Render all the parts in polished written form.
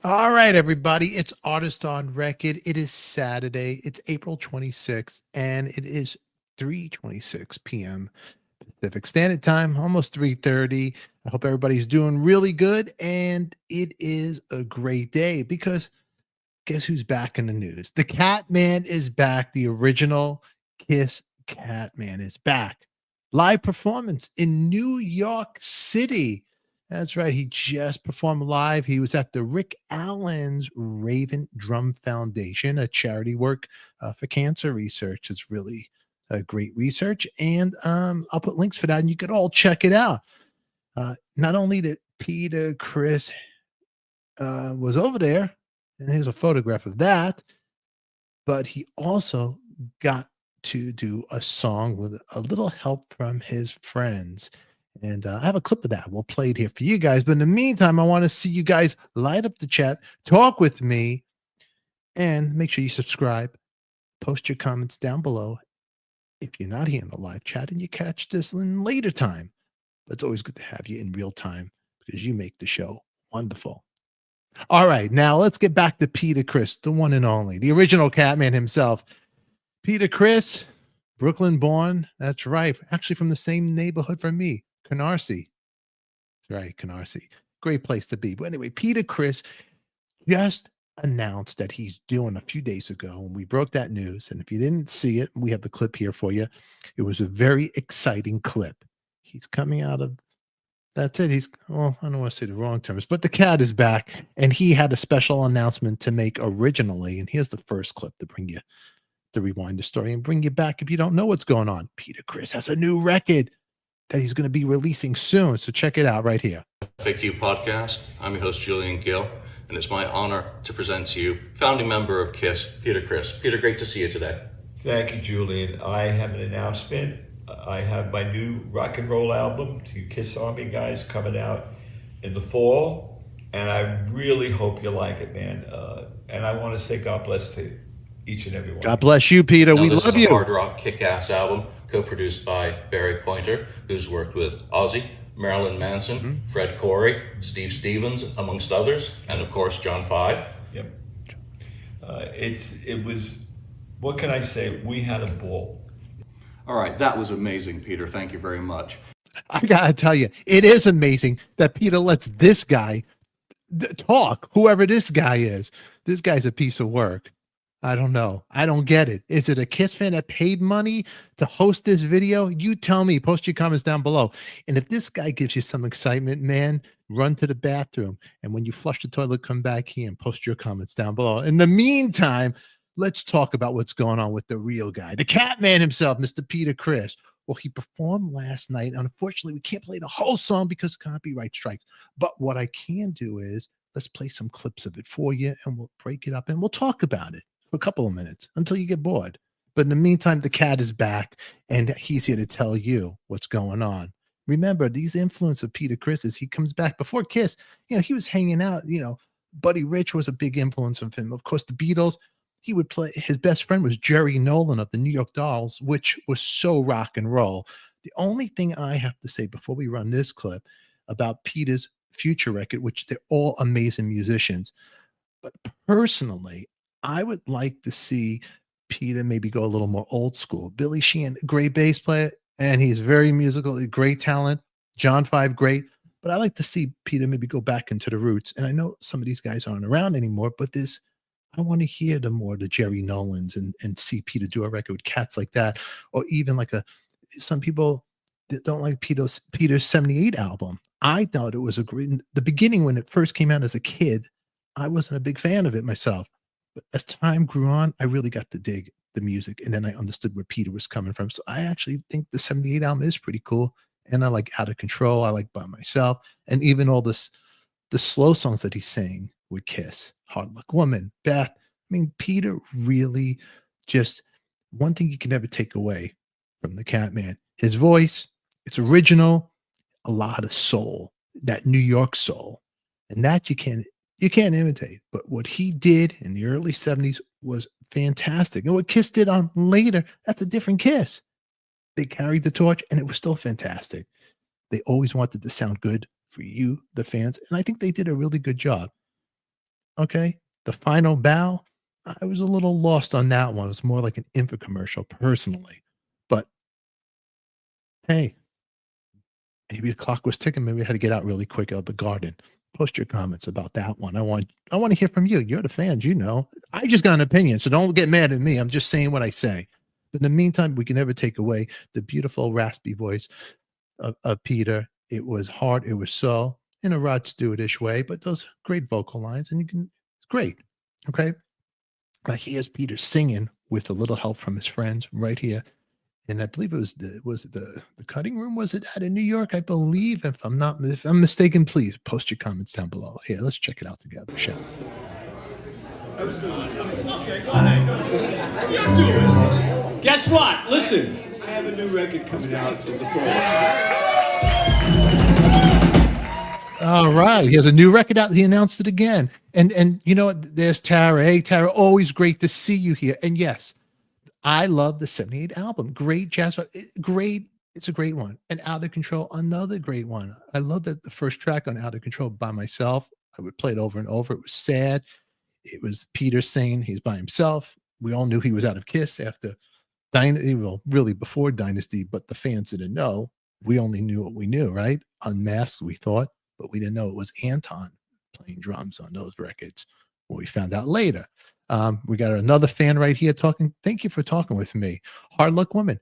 All right, everybody. It's Artist on Record. It is Saturday. It's April 26th, and it is 3:26 p.m. Pacific Standard Time, almost 3:30. I hope everybody's doing really good, and it is a great day because guess who's back in the news? The Catman is back. The original Kiss Catman is back. Live performance in New York City. That's right. He just performed live. He was at the Rick Allen's Raven Drum Foundation, a charity work for cancer research. It's really great research. And I'll put links for that, and you could all check it out. Not only did Peter Criss was over there, and here's a photograph of that, but he also got to do a song with a little help from his friends. And I have a clip of that. We'll play it here for you guys. But in the meantime, I want to see you guys light up the chat, talk with me, and make sure you subscribe. Post your comments down below if you're not here in the live chat and you catch this in later time. But it's always good to have you in real time because you make the show wonderful. All right, now let's get back to Peter Criss, the one and only, the original Catman himself. Peter Criss, Brooklyn born. That's right. Actually, from the same neighborhood from me, Canarsie. That's right, Canarsie. Great place to be. But anyway, Peter Criss just announced that he's doing a few days ago, and we broke that news. And if you didn't see it, we have the clip here for you. It was a very exciting clip. He's coming out of that's it. Well, I don't want to say the wrong terms, but the cat is back, and he had a special announcement to make originally. And here's the first clip to bring you to rewind the story and bring you back if you don't know what's going on. Peter Criss has a new record that he's going to be releasing soon. So check it out right here. FAQ Podcast. I'm your host, Julian Gill, and it's my honor to present to you founding member of KISS, Peter Criss. Peter, great to see you today. Thank you, Julian. I have an announcement. I have my new rock and roll album to Kiss Army guys coming out in the fall, and I really hope you like it, man. And I want to say God bless to each and every one. God bless you, Peter. Now, we love you. This is a hard rock kick-ass album co-produced by Barry Pointer, who's worked with Ozzy, Marilyn Manson, Fred Corey, Steve Stevens, amongst others, and of course John Five. Yep. It was. What can I say? We had a ball. All right, that was amazing, Peter. Thank you very much. I gotta tell you, it is amazing that Peter lets this guy talk, whoever this guy is. This guy's a piece of work. I don't know. I don't get it. Is it a Kiss fan that paid money to host this video? You tell me. Post your comments down below. And if this guy gives you some excitement, man, run to the bathroom. And when you flush the toilet, come back here and post your comments down below. In the meantime, let's talk about what's going on with the real guy, the Catman himself, Mr. Peter Criss. Well, he performed last night. Unfortunately, we can't play the whole song because of copyright strikes. But what I can do is let's play some clips of it for you, and we'll break it up, and we'll talk about it for a couple of minutes until you get bored. But in the meantime, the cat is back, and he's here to tell you what's going on. Remember, these influence of Peter Criss is he comes back before Kiss. He was hanging out. Buddy Rich was a big influence of him. Of course, the Beatles. He would play, his best friend was Jerry Nolan of the New York Dolls, which was so rock and roll. The only thing I have to say before we run this clip about Peter's future record, which they're all amazing musicians, but personally, I would like to see Peter maybe go a little more old school. Billy Sheehan, great bass player, and he's very musical, great talent. John Five, great. But I like to see Peter maybe go back into the roots. And I know some of these guys aren't around anymore, but I want to hear the Jerry Nolans and see Peter do a record with cats like that, or even some people that don't like Peter's 78 album. I thought it was the beginning when it first came out as a kid. I wasn't a big fan of it myself, but as time grew on, I really got to dig the music, and then I understood where Peter was coming from. So I actually think the 78 album is pretty cool, and I like Out of Control. I like By Myself, and even all the slow songs that he sang with Kiss. Hard Luck Woman, Beth. I mean, Peter really just, one thing you can never take away from the Catman, his voice, it's original, a lot of soul, that New York soul. And that you can't imitate. But what he did in the early 70s was fantastic. And what Kiss did on later, that's a different Kiss. They carried the torch, and it was still fantastic. They always wanted to sound good for you, the fans. And I think they did a really good job. Okay. The final bow, I was a little lost on that one. It was more like an infomercial personally. But hey, maybe the clock was ticking. Maybe I had to get out really quick out of the garden. Post your comments about that one. I want to hear from you. You're the fans, you know. I just got an opinion, so don't get mad at me. I'm just saying what I say. But in the meantime, we can never take away the beautiful raspy voice of Peter. It was hard. It was so in a Rod Stewart-ish way, but those great vocal lines, and it's great. Okay. Here's Peter singing with a little help from his friends right here. And I believe it was it the cutting room? Was it at in New York? I believe. If I'm mistaken, please post your comments down below. Here, let's check it out together, shall we? Guess what? Listen, I have a new record coming out in the fall. All right. He has a new record out. He announced it again. And you know what? There's Tara. Hey, Tara, always great to see you here. And yes, I love the 78 album. Great jazz. Great. It's a great one. And Out of Control, another great one. I love that the first track on Out of Control by myself. I would play it over and over. It was sad. It was Peter saying he's by himself. We all knew he was out of Kiss after Dynasty. Well, really before Dynasty, but the fans didn't know. We only knew what we knew, right? Unmasked, we thought, but we didn't know it was Anton playing drums on those records. Well, we found out later. We got another fan right here talking. Thank you for talking with me. Hard Luck Woman.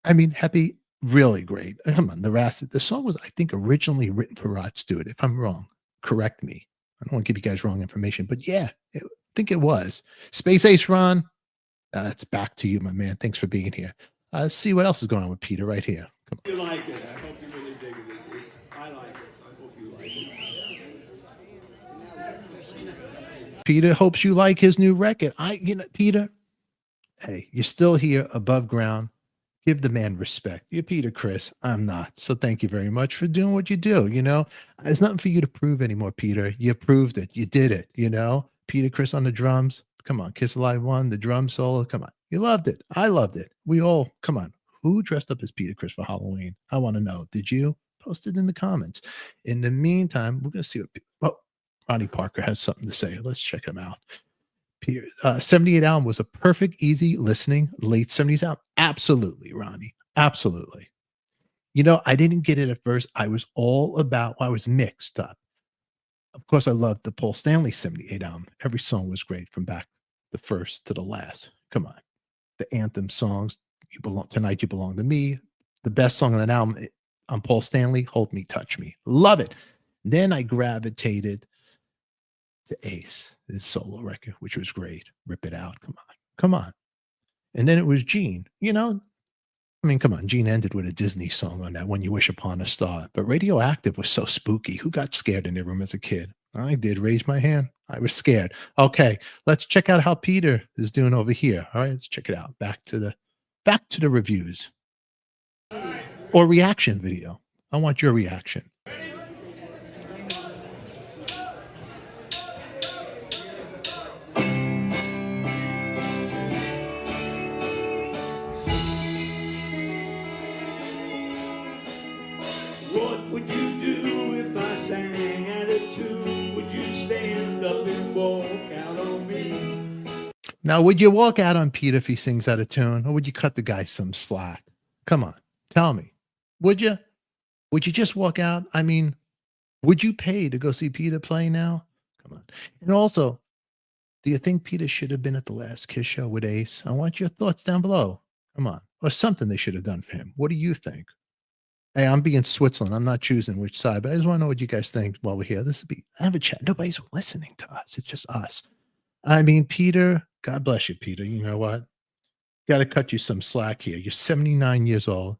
I mean, happy, really great. Come on, the song was, I think, originally written for Rod Stewart. If I'm wrong, correct me. I don't want to give you guys wrong information, but yeah, I think it was. Space Ace Ron, it's back to you, my man. Thanks for being here. Let's see what else is going on with Peter right here. Come on. You like it. I hope you really dig it. I like it. So I hope you like it. Peter hopes you like his new record. Peter, hey, you're still here above ground. Give the man respect. You're Peter Criss. I'm not. So thank you very much for doing what you do. You know, there's nothing for you to prove anymore, Peter. You proved it. You did it. You know, Peter Criss on the drums. Come on. Kiss Alive 1, the drum solo. Come on. You loved it. I loved it. We all, come on. Who dressed up as Peter Criss for Halloween? I want to know. Did you? Post it in the comments. In the meantime, we're going to see what Ronnie Parker has something to say. Let's check him out. 78 album was a perfect, easy listening late 70s album. Absolutely, Ronnie. Absolutely. You know, I didn't get it at first. I was mixed up. Of course, I loved the Paul Stanley 78 album. Every song was great from back the first to the last. Come on. The anthem songs, Tonight You Belong to Me. The best song on that album on Paul Stanley, Hold Me, Touch Me. Love it. Then I gravitated to Ace, his solo record, which was great. Rip It Out. Come on. And then it was Gene. You know, I mean, come on. Gene ended with a Disney song on that, When You Wish Upon a Star. But Radioactive was so spooky. Who got scared in their room as a kid? I did. Raise my hand. I was scared. Okay, let's check out how Peter is doing over here. All right, let's check it out. Back to the reviews or reaction video. I want your reaction. What would you do if I sang at a tune? Would you stand up and walk out on me? Now, would you walk out on Pete if he sings out of tune, or would you cut the guy some slack? Come on, tell me. Would you? Would you just walk out? I mean, would you pay to go see Peter play now? Come on. And also, do you think Peter should have been at the last Kiss show with Ace? I want your thoughts down below. Come on. Or something they should have done for him. What do you think? Hey, I'm being Switzerland. I'm not choosing which side, but I just want to know what you guys think while we're here. Have a chat. Nobody's listening to us. It's just us. I mean, Peter, God bless you, Peter. You know what? Got to cut you some slack here. You're 79 years old.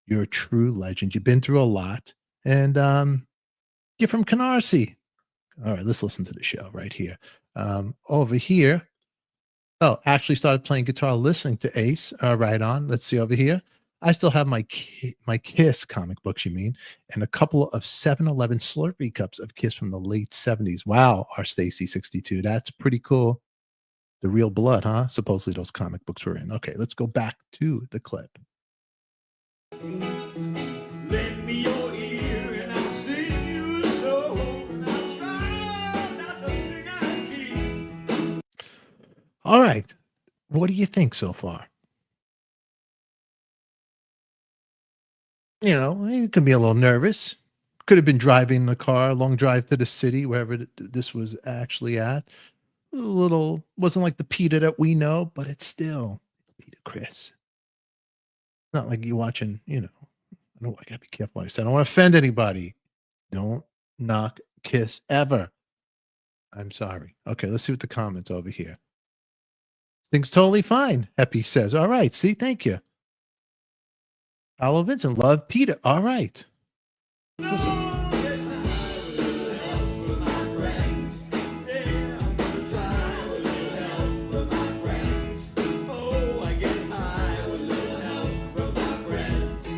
You're a true legend. You've been through a lot. And you're from Canarsie. All right, let's listen to the show right here. Over here. Oh, actually started playing guitar listening to Ace. Right on. Let's see over here. I still have my Kiss comic books, you mean, and a couple of 7-Eleven Slurpee cups of Kiss from the late 70s. Wow, our Stacy 62. That's pretty cool. The real blood, huh? Supposedly those comic books were in. Okay, let's go back to the clip. Lend me your ear and I'll sing you a song. I'll try not to sing All right. What do you think so far? You can be a little nervous. Could have been driving the car, long drive to the city, wherever this was actually at. A little, wasn't like the Peter that we know, but it's Peter Criss. Not like you watching, I know I gotta be careful what I said. I don't want to offend anybody. Don't knock Kiss ever. I'm sorry. Okay, let's see what the comments over here. Things totally fine. Happy says, all right. See, thank you. Paolo Vincent, love Peter. All right. Let's listen.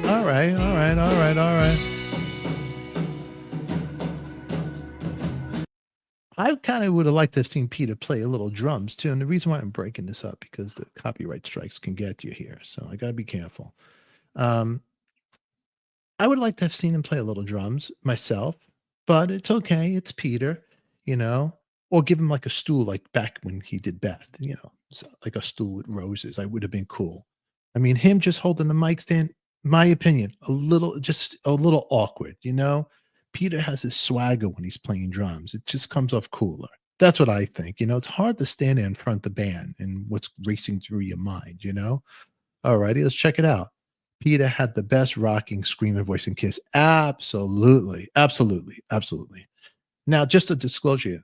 All right, all right, all right, all right. I kind of would have liked to have seen Peter play a little drums too. And the reason why I'm breaking this up because the copyright strikes can get you here. So I got to be careful. Um, I would like to have seen him play a little drums myself, but it's okay. It's Peter, you know, or give him like a stool, like back when he did Beth, so like a stool with roses. I would have been cool. I mean, him just holding the mic stand, my opinion, just a little awkward, Peter has his swagger when he's playing drums. It just comes off cooler. That's what I think. It's hard to stand there in front of the band and what's racing through your mind. All righty, let's check it out. Peter had the best rocking, screaming voice in Kiss. Absolutely. Absolutely. Absolutely. Now, just a disclosure.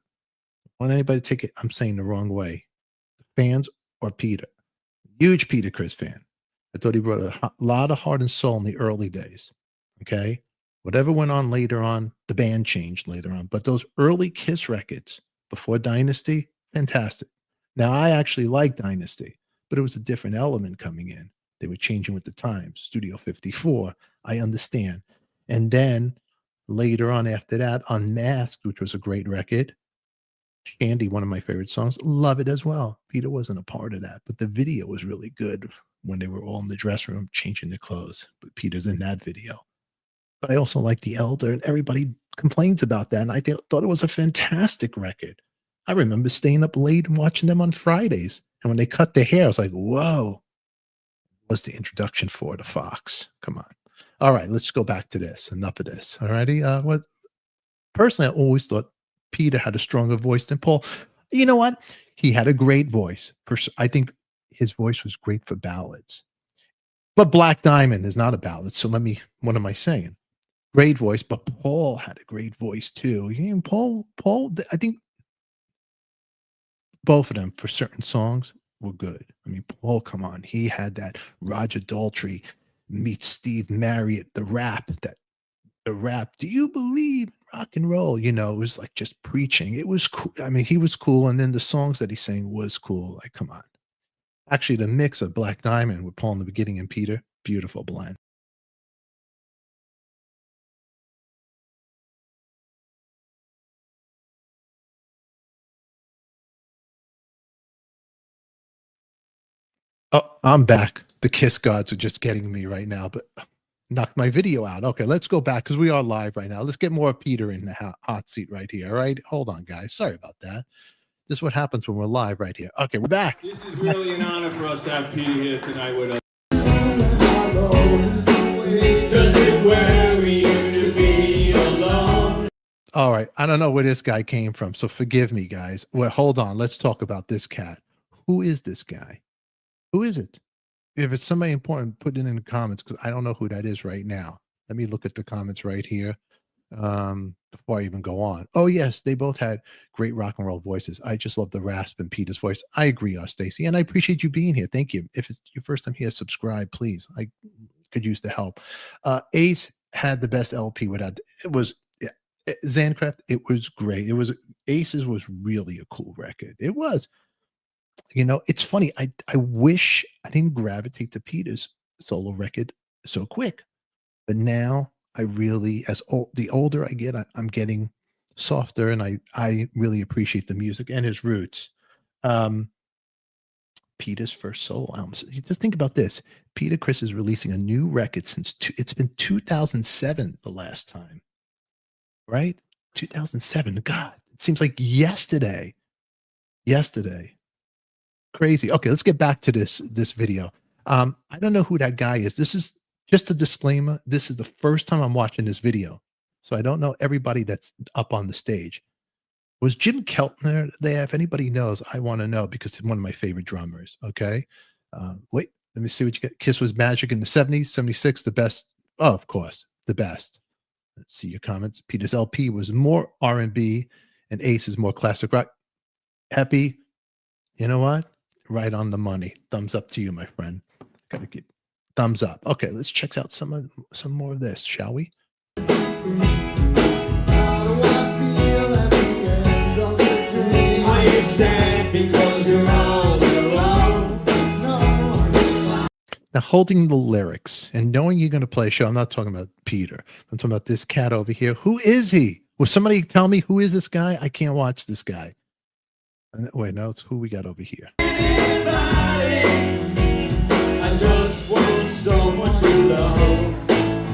Want anybody to take it? I'm saying the wrong way. Fans or Peter? Huge Peter Criss fan. I thought he brought a lot of heart and soul in the early days. Okay. Whatever went on later on, the band changed later on. But those early Kiss records before Dynasty, fantastic. Now, I actually like Dynasty, but it was a different element coming in. They were changing with the times. Studio 54, I understand. And then later on after that, Unmasked, which was a great record. Shandy, one of my favorite songs. Love it as well. Peter wasn't a part of that, but the video was really good when they were all in the dressing room changing their clothes. But Peter's in that video. But I also like The Elder, and everybody complains about that. And I thought it was a fantastic record. I remember staying up late and watching them on Fridays. And when they cut their hair, I was like, whoa. Was the introduction for the Fox. Come on. All right, let's go back to this. Enough of this. All righty. Personally, I always thought Peter had a stronger voice than Paul. You know what? He had a great voice. I think his voice was great for ballads. But Black Diamond is not a ballad. So what am I saying? Great voice, but Paul had a great voice too. Paul, I think both of them for certain songs were good. I mean, Paul, come on. He had that Roger Daltrey meets Steve Marriott, the rap. Do you believe in rock and roll? It was like just preaching. It was cool. I mean, he was cool. And then the songs that he sang was cool. Like, come on. Actually, the mix of Black Diamond with Paul in the beginning and Peter, beautiful blend. Oh, I'm back. The Kiss gods are just getting me right now, but knocked my video out. Okay, let's go back because we are live right now. Let's get more Peter in the hot seat right here. All right, hold on, guys. Sorry about that. This is what happens when we're live right here. Okay, we're back. This is really an honor for us to have Peter here tonight with us. Does it worry you to be alone? All right, I don't know where this guy came from, so forgive me, guys. Well, hold on. Let's talk about this cat. Who is this guy? Who is it? If it's somebody important, put it in the comments because I don't know who that is right now. Let me look at the comments right here before I even go on. Oh, yes, they both had great rock and roll voices. I just love the rasp in Peter's voice. I agree, Stacy, and I appreciate you being here. Thank you. If it's your first time here, subscribe, please. I could use the help. Ace had the best LP without it was Zancraft. It was great. Aces was really a cool record. It was. It's funny. I wish I didn't gravitate to Peter's solo record so quick, but now I really, the older I get, I'm getting softer, and I really appreciate the music and his roots. Peter's first solo album. So just think about this. Peter Criss is releasing a new record since it's been 2007 the last time, right? 2007. God, it seems like yesterday. crazy. Okay, let's get back to this video. I don't know who that guy is. This is just a disclaimer. This is the first time I'm watching this video, so I don't know everybody that's up on the stage. Was Jim Keltner there? If anybody knows, I want to know because he's one of my favorite drummers. Okay, wait, let me see what you get. Kiss was magic in the 70s, 76, the best. Oh, of course, the best. Let's see your comments. Peter's LP was more R&B, and Ace is more classic rock. Happy, you know what? Right on the money. Thumbs up to you, my friend. Gotta get thumbs up. Okay, let's check out some more of this, shall we? Are you sad because you're all alone? Now, holding the lyrics and knowing you're going to play a show, I'm not talking about Peter. I'm talking about this cat over here. Who is he? Will somebody tell me who is this guy? I can't watch this guy. Wait, no, it's who we got over here. I just want someone to love.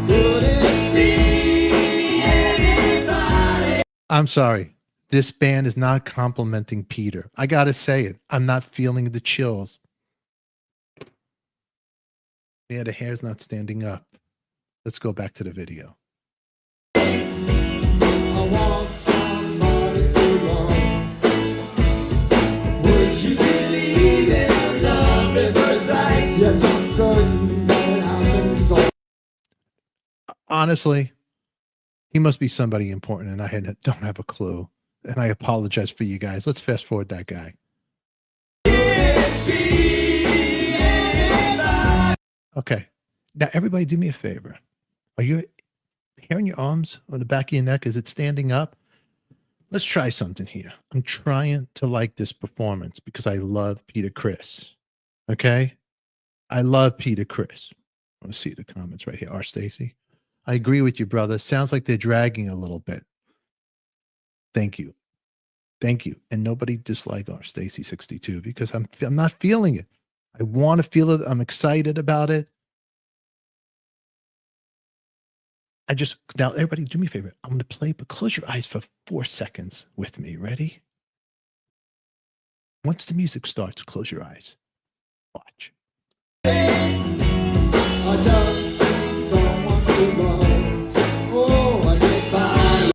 Could it be anybody? I'm sorry. This band is not complimenting Peter. I got to say it. I'm not feeling the chills. Yeah, the hair's not standing up. Let's go back to the video. I want somebody to love. Would you believe in a love at first sight? Yes, I'm certain that it happens all. Honestly, he must be somebody important, and I don't have a clue. And I apologize for you guys. Let's fast forward that guy. Okay. Now, everybody do me a favor. Are you hearing your arms on the back of your neck? Is it standing up? Let's try something here. I'm trying to like this performance because I love Peter Criss. Okay? I love Peter Criss. I want to see the comments right here. R. Stacy. I agree with you, brother. Sounds like they're dragging a little bit. Thank you. Thank you. And nobody dislike R. Stacy 62 because I'm not feeling it. I want to feel it. I'm excited about it. Now everybody do me a favor. I'm going to play, but close your eyes for 4 seconds with me. Ready? Once the music starts, close your eyes. Watch. I just need someone to love. Oh, I get by.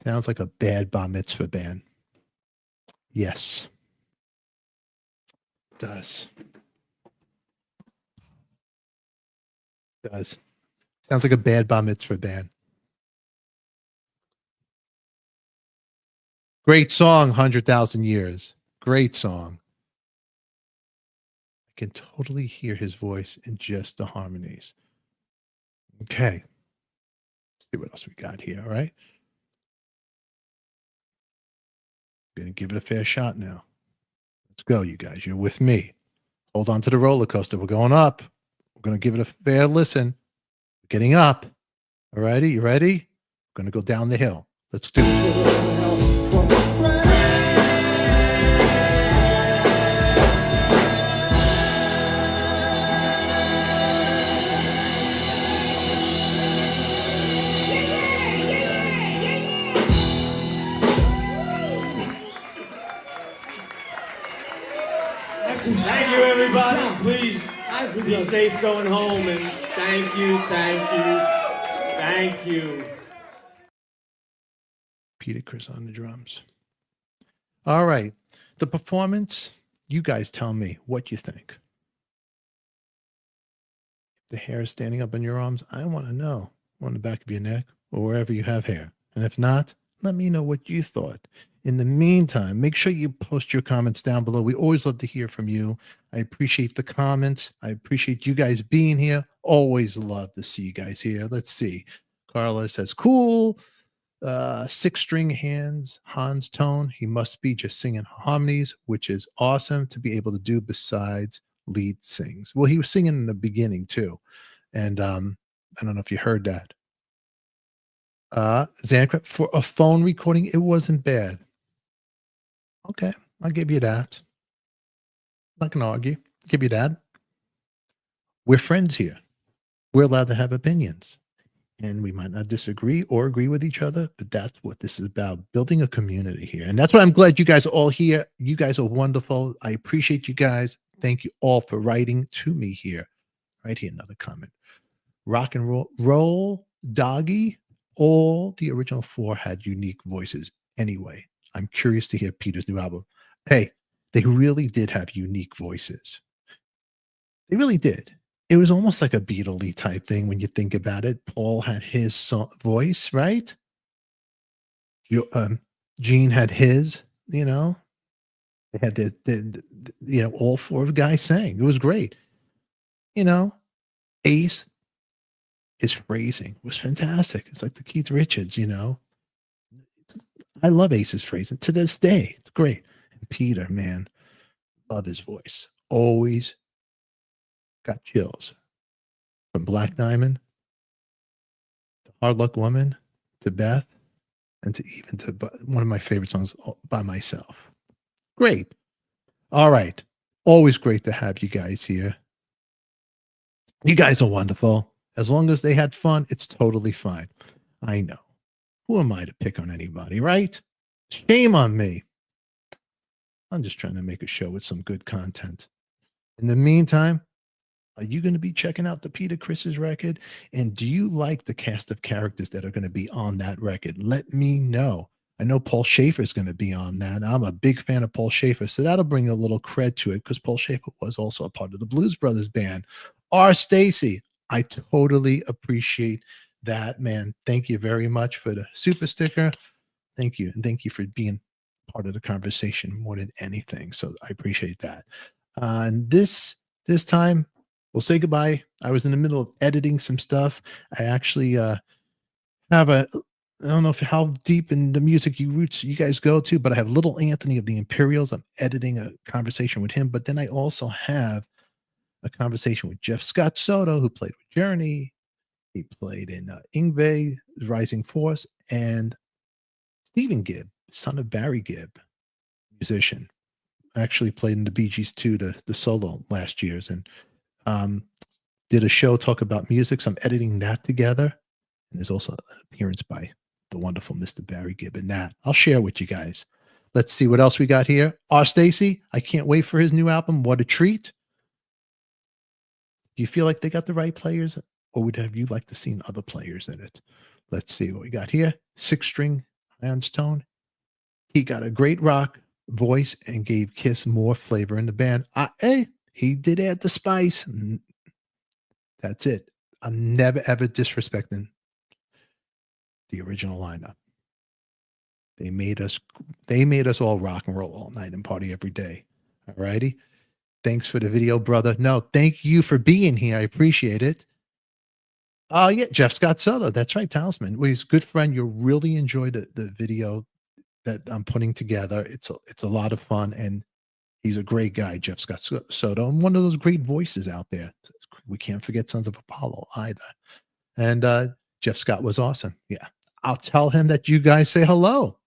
Sounds like a bad bar mitzvah band. Yes. Does. Sounds like a bad bar mitzvah band. Great song, 100,000 Years. Great song. I can totally hear his voice in just the harmonies. Okay. Let's see what else we got here, all right? I'm going to give it a fair shot now. Let's go, you guys. You're with me. Hold on to the roller coaster. We're going up. We're going to give it a fair listen. We're getting up. All righty, you ready? We're going to go down the hill. Let's do it. Thank you, everybody. Please be safe going home, and thank you, thank you, thank you. Peter Criss on the drums. All right. The performance, you guys tell me what you think. The hair is standing up on your arms. I want to know on the back of your neck or wherever you have hair. And if not, let me know what you thought. In the meantime, make sure you post your comments down below. We always love to hear from you. I appreciate the comments. I appreciate you guys being here. Always love to see you guys here. Let's see. Carla says, cool. 6-string Hans tone. He must be just singing harmonies, which is awesome to be able to do besides lead sings. Well, he was singing in the beginning too. And I don't know if you heard that. Zancra, for a phone recording, it wasn't bad. Okay, I'll give you that. Not gonna argue. Give you that. We're friends here. We're allowed to have opinions. And we might not disagree or agree with each other, but that's what this is about, building a community here. And that's why I'm glad you guys are all here. You guys are wonderful. I appreciate you guys. Thank you all for writing to me here. Right here, another comment. Rock and roll doggy. All the original four had unique voices. Anyway, I'm curious to hear Peter's new album. Hey, they really did have unique voices. They really did. It was almost like a Beatle-y type thing when you think about it. Paul had his voice, right? Gene had his, you know. They had the all four guys sang. It was great. You know, Ace, his phrasing was fantastic. It's like the Keith Richards, you know. I love Ace's phrasing to this day. It's great. And Peter, man, love his voice. Always got chills. From Black Diamond to Hard Luck Woman to Beth and to even to one of my favorite songs, By Myself. Great. All right. Always great to have you guys here. You guys are wonderful. As long as they had fun, it's totally fine. I know. Who am I to pick on anybody, right? Shame on me. I'm just trying to make a show with some good content. In the meantime, are you going to be checking out the Peter Criss's record? And do you like the cast of characters that are going to be on that record? Let me know. I know Paul Schaefer is going to be on that. I'm a big fan of Paul Schaefer, so that'll bring a little cred to it because Paul Schaefer was also a part of the Blues Brothers band. R. Stacy, I totally appreciate that, man. Thank you very much for the super sticker. Thank you. And thank you for being part of the conversation more than anything. So I appreciate that. And this time, we'll say goodbye. I was in the middle of editing some stuff. I actually have I don't know how deep in the music roots you guys go to, but I have Little Anthony of the Imperials. I'm editing a conversation with him, but then I also have a conversation with Jeff Scott Soto, who played with Journey. He played in Yngwie, Rising Force, and Stephen Gibb, son of Barry Gibb, musician. Actually played in the Bee Gees 2, the solo last year's, and did a show talk about music. So I'm editing that together. And there's also an appearance by the wonderful Mr. Barry Gibb in that. I'll share with you guys. Let's see what else we got here. R. Stacy, I can't wait for his new album. What a treat. Do you feel like they got the right players, or would have you like to see other players in it? Let's see what we got here. 6-string Hans Tone. He got a great rock voice and gave Kiss more flavor in the band. Hey, he did add the spice. That's it. I'm never ever disrespecting the original lineup. They made us all rock and roll all night and party every day. All righty. Thanks for the video, brother. No, thank you for being here. I appreciate it. Oh, yeah, Jeff Scott Soto. That's right, Talisman. Well, he's a good friend. You'll really enjoy the video that I'm putting together. It's a lot of fun, and he's a great guy, Jeff Scott Soto, and one of those great voices out there. We can't forget Sons of Apollo either. And Jeff Scott was awesome. Yeah, I'll tell him that you guys say hello.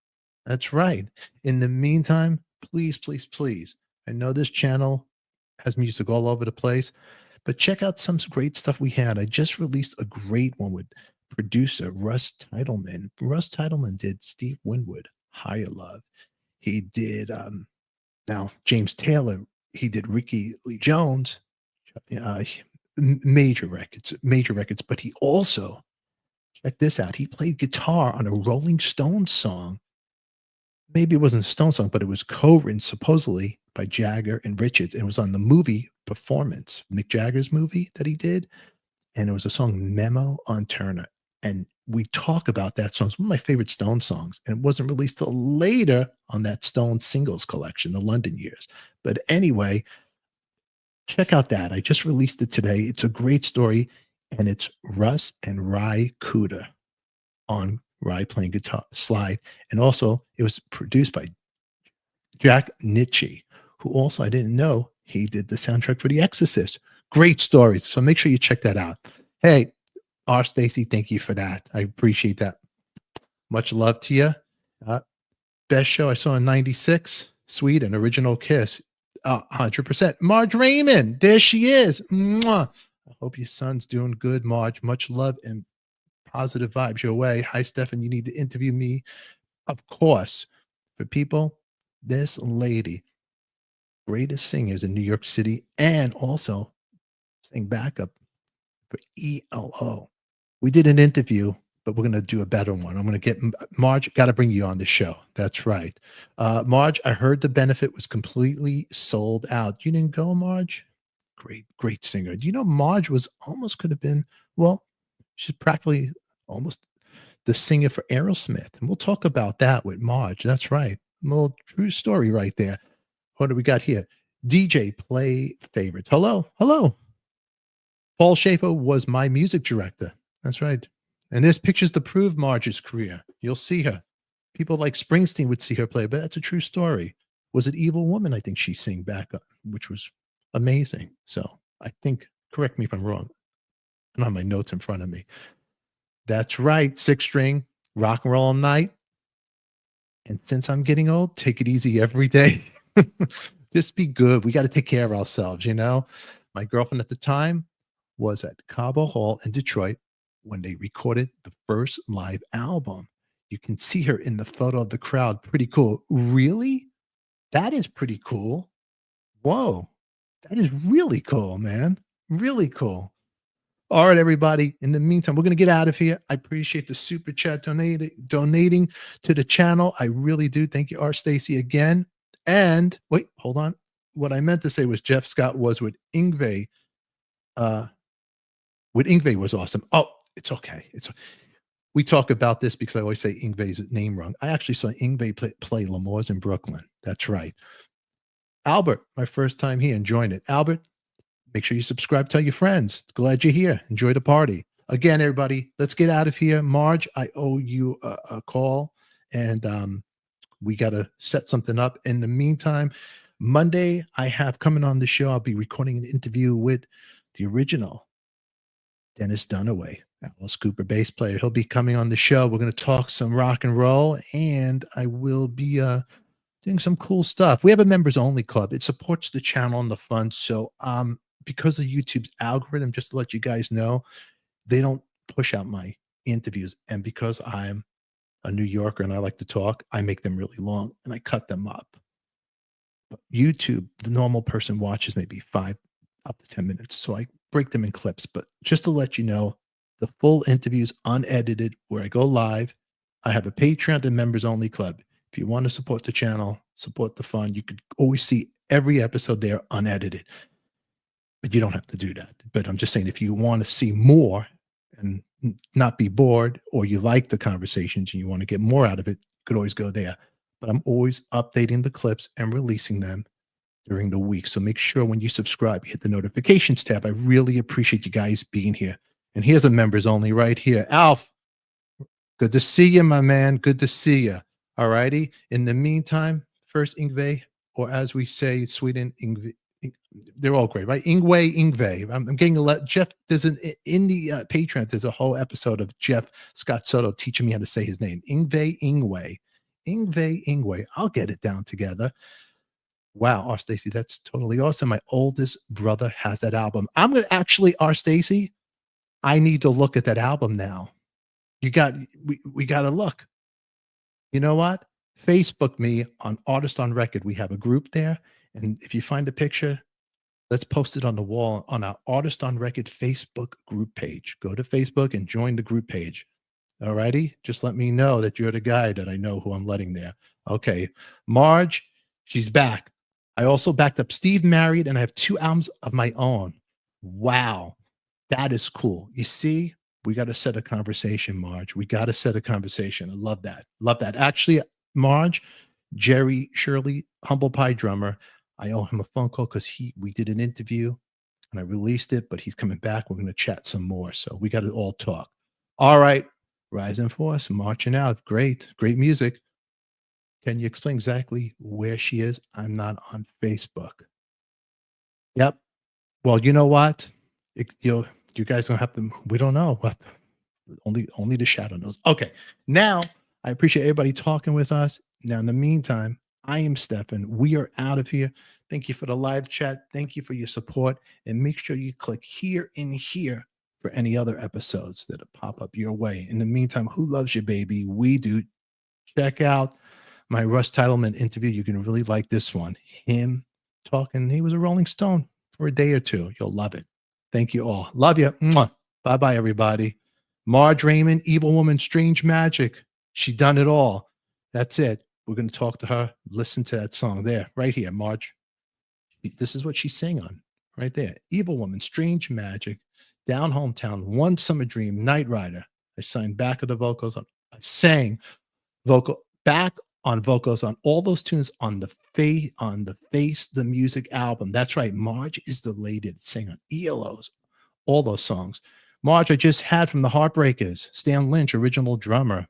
That's right. In the meantime, please, please, please. I know this channel has music all over the place, but check out some great stuff we had. I just released a great one with producer Russ Titleman. Russ Titleman did Steve Winwood, Higher Love. He did now James Taylor. He did Ricky Lee Jones, major records. But he also, check this out, he played guitar on a Rolling Stones song. Maybe it wasn't a Stone song, but it was co-written supposedly by Jagger and Richards. And it was on the movie Performance, Mick Jagger's movie that he did. And it was a song, Memo on Turner. And we talk about that song. It's one of my favorite Stone songs. And it wasn't released till later on that Stone singles collection, the London years. But anyway, check out that. I just released it today. It's a great story. And it's Russ and Ry Cooder on Ry playing guitar slide. And also it was produced by Jack Nitzsche, who also, I didn't know, he did the soundtrack for The Exorcist. Great stories. So make sure you check that out. Hey, R. Stacy, thank you for that. I appreciate that. Much love to you. Best show I saw in 96. Sweet and original Kiss. 100%. Marge Raymond. There she is. Mwah. I hope your son's doing good, Marge. Much love and positive vibes your way. Hi, Stefan. You need to interview me. Of course, for people, this lady, greatest singers in New York City, and also sang backup for ELO. We did an interview, but we're going to do a better one. I'm going to get Marge, got to bring you on the show. That's right. Marge, I heard the benefit was completely sold out. You didn't go, Marge? Great singer. Do you know Marge was almost could have been, well, she's practically almost the singer for Aerosmith. And we'll talk about that with Marge. That's right. A little true story right there. What do we got here? DJ play favorites. Hello. Paul Schaefer was my music director. That's right. And there's pictures to prove Marge's career. You'll see her. People like Springsteen would see her play, but that's a true story. Was it Evil Woman? I think she sang back up, which was amazing. So I think, correct me if I'm wrong. I don't have my notes in front of me. That's right. 6-string, rock and roll all night. And since I'm getting old, take it easy every day. Just be good. We got to take care of ourselves, you know? My girlfriend at the time was at Cabo Hall in Detroit when they recorded the first live album. You can see her in the photo of the crowd. Pretty cool. Really? That is pretty cool. Whoa. That is really cool, man. Really cool. All right, everybody. In the meantime, we're going to get out of here. I appreciate the super chat donating to the channel. I really do. Thank you, R. Stacy, again. And wait, hold on. What I meant to say was Jeff Scott was with Yngwie. With Yngwie was awesome. Oh, it's okay. We talk about this because I always say Yngwie's name wrong. I actually saw Yngwie play L'Amour's in Brooklyn. That's right. Albert, my first time here, enjoying it. Albert, make sure you subscribe, tell your friends. Glad you're here. Enjoy the party. Again, everybody, let's get out of here. Marge, I owe you a call, and we got to set something up. In the meantime, Monday, I have coming on the show, I'll be recording an interview with the original Dennis Dunaway, Alice Cooper bass player. He'll be coming on the show. We're going to talk some rock and roll, and I will be doing some cool stuff. We have a members only club. It supports the channel and the fund. So because of YouTube's algorithm, just to let you guys know, they don't push out my interviews. And because I'm a New Yorker and I like to talk, I make them really long and I cut them up. But YouTube, the normal person watches maybe 5 up to 10 minutes. So I break them in clips. But just to let you know, the full interviews unedited where I go live. I have a Patreon and members only club. If you want to support the channel, support the fund, you could always see every episode there unedited. But you don't have to do that. But I'm just saying, if you want to see more and not be bored, or you like the conversations and you want to get more out of it, you could always go there. But I'm always updating the clips and releasing them during the week. So make sure when you subscribe, you hit the notifications tab. I really appreciate you guys being here. And here's a members only right here. Alf, good to see you, my man. Good to see you. All righty. In the meantime, first Yngwie, or as we say in Sweden, Yngwie. They're all great, right? Yngwie. I'm getting a lot. Jeff, there's in the Patreon, there's a whole episode of Jeff Scott Soto teaching me how to say his name. Yngwie. I'll get it down together. Wow, R. Stacy, that's totally awesome. My oldest brother has that album. I'm going to actually, R. Stacy, I need to look at that album now. We got to look. You know what? Facebook me on Artist on Record. We have a group there. And if you find a picture, let's post it on the wall on our Artist on Record Facebook group page. Go to Facebook and join the group page. All righty? Just let me know that you're the guy that I know who I'm letting there. Okay. Marge, she's back. I also backed up Steve Married, and I have 2 albums of my own. Wow. That is cool. You see, we got to set a conversation, Marge. We got to set a conversation. I love that. Love that. Actually, Marge, Jerry Shirley, Humble Pie drummer, I owe him a phone call because we did an interview and I released it, but he's coming back. We're going to chat some more. So we got to all talk. All right. Rise and Force, marching out. Great music. Can you explain exactly where she is? I'm not on Facebook. Yep. Well, you know what? You guys don't have to. We don't know. Only the shadow knows. Okay. Now, I appreciate everybody talking with us. Now, in the meantime, I am Stefan. We are out of here. Thank you for the live chat. Thank you for your support. And make sure you click here and here for any other episodes that pop up your way. In the meantime, who loves you, baby? We do. Check out my Russ Titleman interview. You're going to really like this one. Him talking. He was a Rolling Stone for a day or two. You'll love it. Thank you all. Love you. Bye-bye, everybody. Marge Raymond, Evil Woman, Strange Magic. She done it all. That's it. We're going to talk to her. Listen to that song there, right here, Marge. This is what she sang on, right there. Evil Woman, Strange Magic, Down Hometown, One Summer Dream, Night Rider. I signed back of the vocals. I sang back on vocals on all those tunes on the Face the Music album. That's right. Marge is the lady that sang on ELO's, all those songs. Marge, I just had from the Heartbreakers, Stan Lynch, original drummer.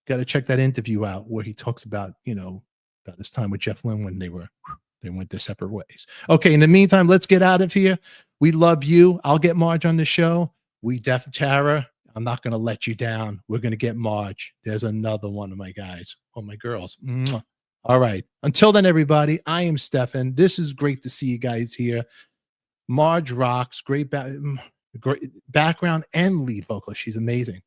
Got to check that interview out where he talks about, about his time with Jeff Lynne when they went their separate ways. Okay, in the meantime, let's get out of here. We love you. I'll get Marge on the show. Tara, I'm not going to let you down. We're going to get Marge. There's another one of my guys or my girls. Mwah. All right. Until then, everybody, I am Stefan. This is great to see you guys here. Marge rocks. Great background and lead vocalist. She's amazing.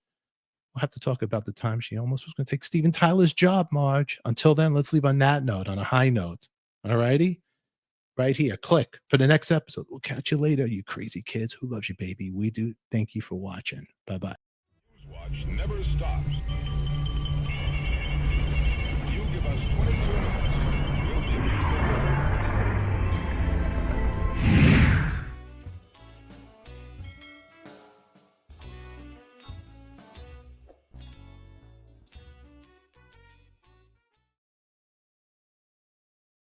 We'll have to talk about the time she almost was going to take Steven Tyler's job, Marge. Until then, let's leave on that note, on a high note. All righty? Right here. Click for the next episode. We'll catch you later, you crazy kids. Who loves you, baby? We do. Thank you for watching. Bye-bye. Watch never stops. You give us 22